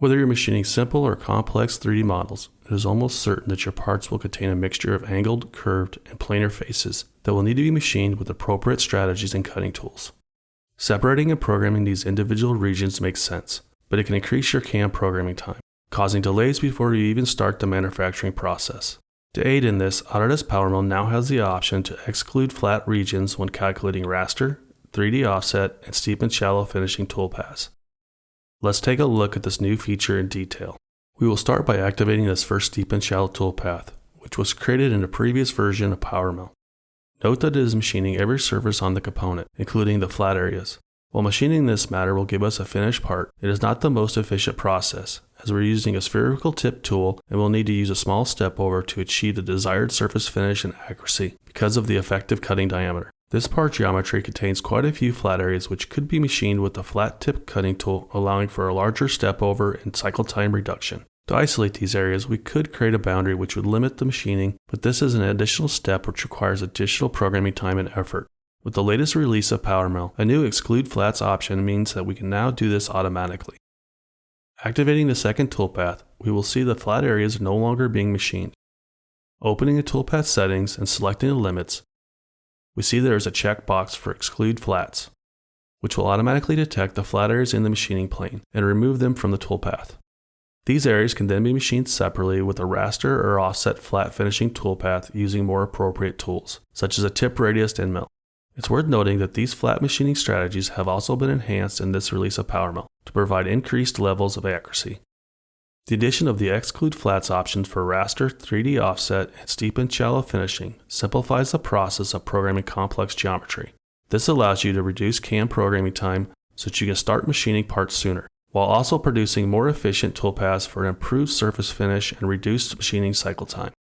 Whether you're machining simple or complex 3D models, it is almost certain that your parts will contain a mixture of angled, curved, and planar faces that will need to be machined with appropriate strategies and cutting tools. Separating and programming these individual regions makes sense, but it can increase your CAM programming time, causing delays before you even start the manufacturing process. To aid in this, Autodesk PowerMill now has the option to exclude flat regions when calculating raster, 3D offset, and steep and shallow finishing toolpaths. Let's take a look at this new feature in detail. We will start by activating this first steep and shallow toolpath, which was created in a previous version of PowerMill. Note that it is machining every surface on the component, including the flat areas. While machining this matter will give us a finished part, it is not the most efficient process, as we're using a spherical tip tool and will need to use a small step over to achieve the desired surface finish and accuracy because of the effective cutting diameter. This part geometry contains quite a few flat areas which could be machined with the flat tip cutting tool, allowing for a larger step over and cycle time reduction. To isolate these areas, we could create a boundary which would limit the machining, but this is an additional step which requires additional programming time and effort. With the latest release of PowerMill, a new Exclude Flats option means that we can now do this automatically. Activating the second toolpath, we will see the flat areas no longer being machined. Opening the toolpath settings and selecting the limits, we see there is a checkbox for Exclude Flats, which will automatically detect the flat areas in the machining plane and remove them from the toolpath. These areas can then be machined separately with a raster or offset flat finishing toolpath using more appropriate tools, such as a tip radius end mill. It's worth noting that these flat machining strategies have also been enhanced in this release of PowerMill to provide increased levels of accuracy. The addition of the Exclude Flats options for raster, 3D offset, and steep and shallow finishing simplifies the process of programming complex geometry. This allows you to reduce CAM programming time so that you can start machining parts sooner, while also producing more efficient toolpaths for improved surface finish and reduced machining cycle time.